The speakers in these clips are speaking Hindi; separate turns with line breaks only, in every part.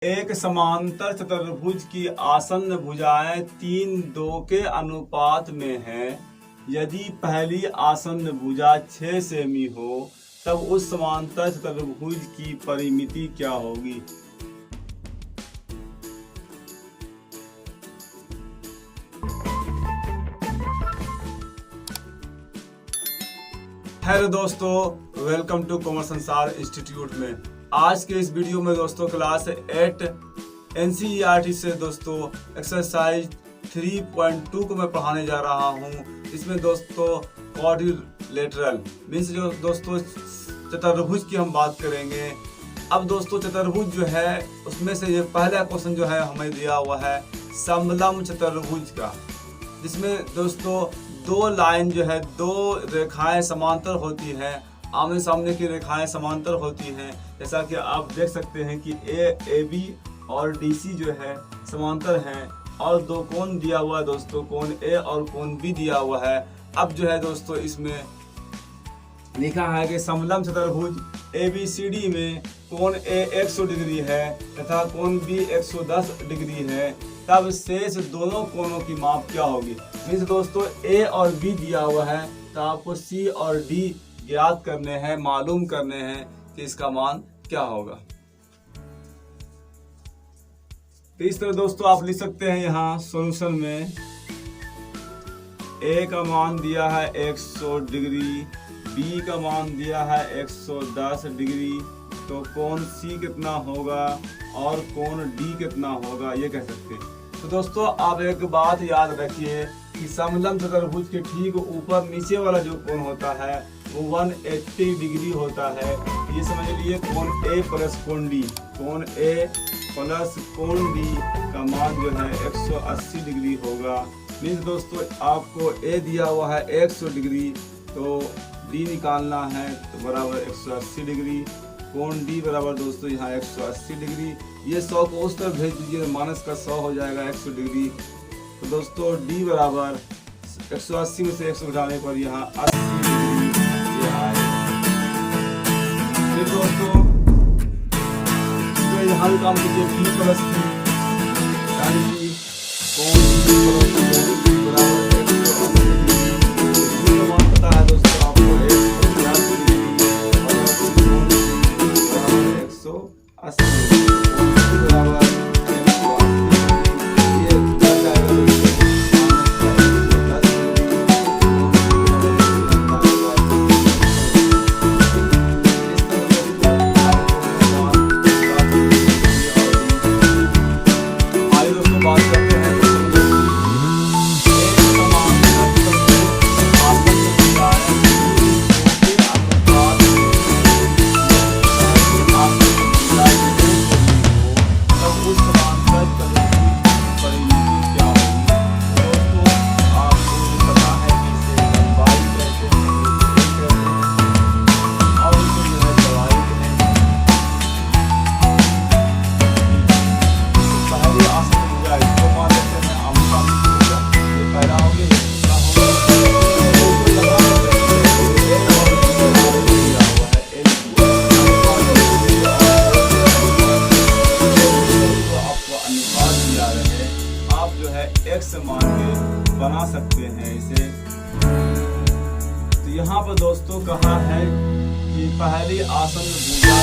एक समांतर चतुर्भुज की आसन्न भुजाएं 3:2 के अनुपात में है। यदि पहली आसन्न भुजा 6 सेमी हो तब उस समांतर चतुर्भुज की परिमिति क्या होगी? हेलो दोस्तों, वेलकम टू कॉमर्स संसार इंस्टीट्यूट में। आज के इस वीडियो में दोस्तों क्लास 8 NCERT से दोस्तों एक्सरसाइज 3.2 को मैं पढ़ाने जा रहा हूं। इसमें दोस्तों क्वाड्रिलेटरल मीन्स जो दोस्तों चतुर्भुज की हम बात करेंगे। अब दोस्तों चतुर्भुज जो है उसमें से ये पहला क्वेश्चन जो है हमें दिया हुआ है समलंब चतुर्भुज का, जिसमें दोस्तों दो लाइन जो है, दो रेखाएं समांतर होती हैं, आमने सामने की रेखाएं समांतर होती हैं। जैसा कि आप देख सकते हैं कि AB और DC जो है समांतर हैं और दो कोण दिया हुआ है दोस्तों, कोण A और कोण B दिया हुआ है। अब जो है दोस्तों इसमें लिखा है कि समलंब चतुर्भुज ABCD में कोण A 100 डिग्री है तथा कोण B 110 डिग्री है, तब शेष दोनों कोणों की माप क्या होगी? मीन्स दोस्तों A और B दिया हुआ है तो आपको C और D ज्ञात करने हैं, मालूम करने हैं कि इसका मान क्या होगा। तो इस तरह दोस्तों आप लिख सकते हैं यहाँ सॉल्यूशन में A का मान दिया है 100 डिग्री, B का मान दिया है 110 डिग्री, तो कोण C कितना होगा और कोण D कितना होगा ये कह सकते हैं। तो दोस्तों आप एक बात याद रखिए कि समलंब चतुर्भुज के ठीक ऊपर नीचे वाला जो कोण होता है वो 180 डिग्री होता है। ये समझ लीजिए कोण A प्लस कोण D, कोण A प्लस कोण D का मान जो है 180 डिग्री होगा। मीन्स दोस्तों आपको A दिया हुआ है 100 डिग्री, तो D निकालना है तो बराबर 180 डिग्री, कोण D बराबर दोस्तों यहाँ 180 डिग्री। ये 100 को उस तरफ भेज दीजिए, माइनस का 100 हो जाएगा 100 डिग्री। तो दोस्तों D बराबर 180 में से 100 घटाने पर यहाँ 80 डिग्री ये आएगा। फिर दोस्तों यहाँ भी काम कीजिए B प्लस C, यानी कि कोण D प्लस कोण D बराबर 180 डिग्री। ये मान पता है दोस्तों आपको 150 डिग्री और कोण D बराबर 180 डिग्री बराबर 1 मान के बना सकते हैं इसे। तो यहाँ पर दोस्तों कहा है कि पहली आसन्न भुजा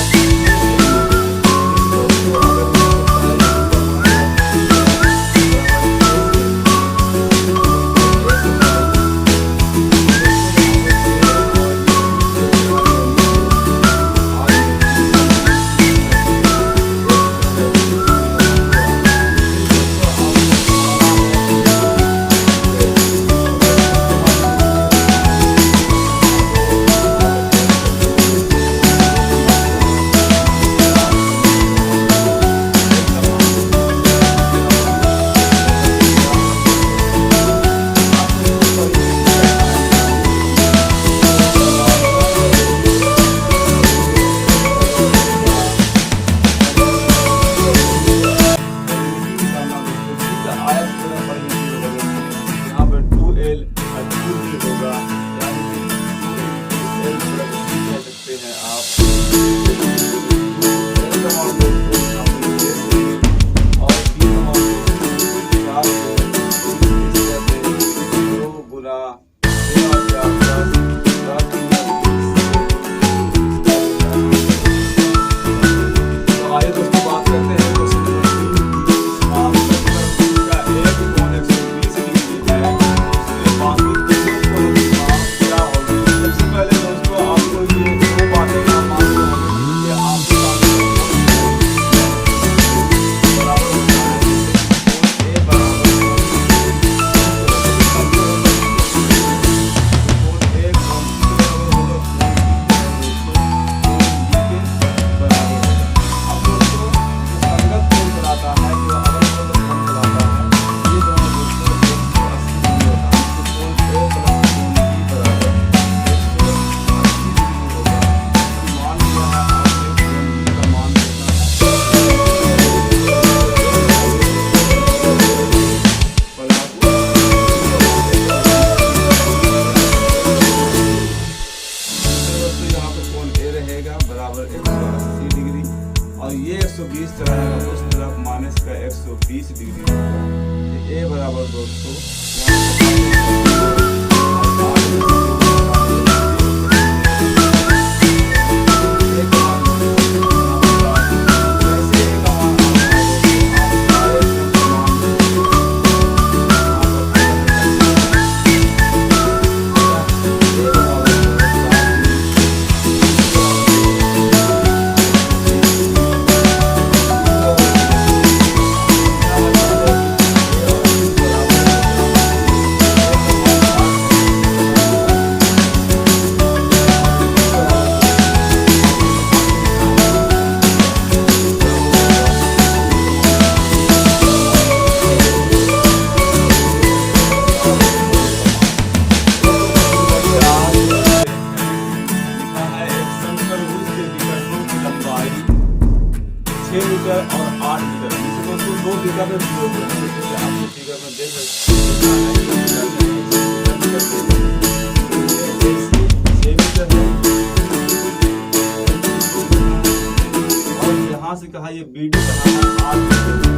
जाएगा उस तरफ माइनस का 120 डिग्री होगा। ए बराबर दोस्तों मीटर और 8 मीटर, इसे दोस्तों 2 बीघा में प्रयोग करते हैं। आपको फिगर में देख सकते हैं और यहाँ से कहा ये बीडी कहा है 8 मीटर।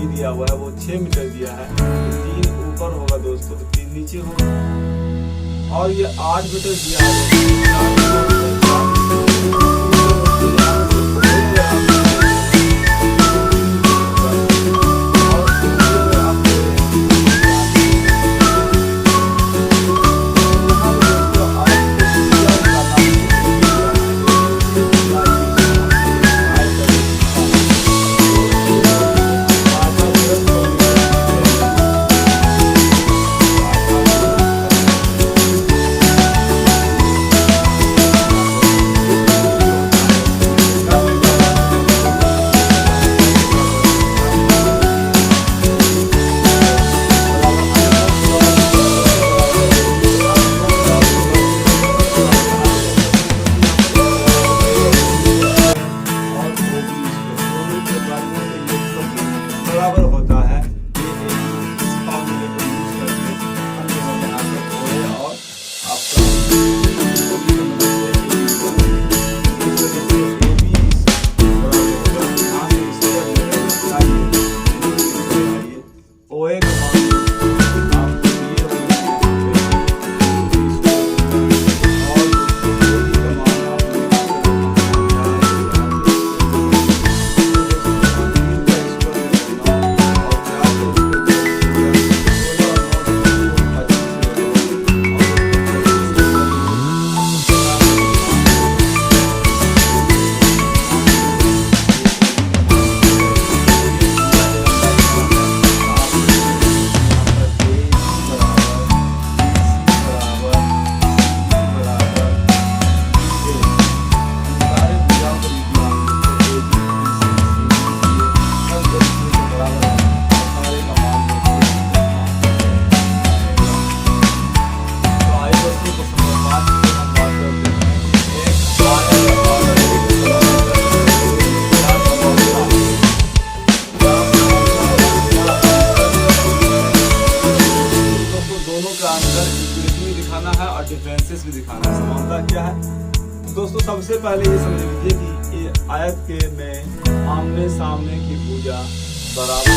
दिया हुआ है वो 6 मीटर दिया है, 3 ऊपर होगा दोस्तों तो 3 नीचे होगा और ये 8 मीटर दिया है। बराबर होता है। ये इस फॉर्मूले को यूज करके हम जो है यहाँ पर ओए और आपका ओए का दिखाना है और डिफरेंसेस भी दिखाना है। समानता क्या है दोस्तों, सबसे पहले ये समझ लीजिए कि ये आयत के में आमने सामने की भुजा बराबर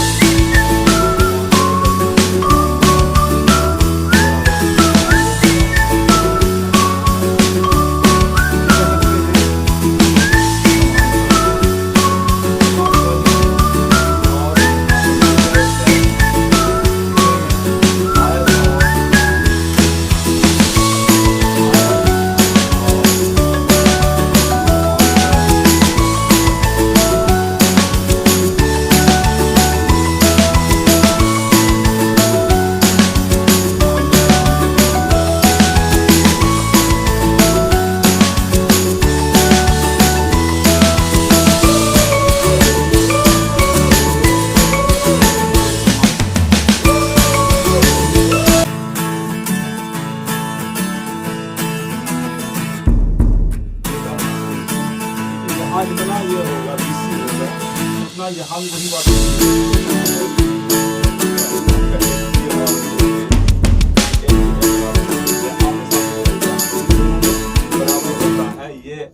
यहाँ जितना ये होगा BC होगा उतना यहाँ भी वही बात होगी। बराबर होता है ये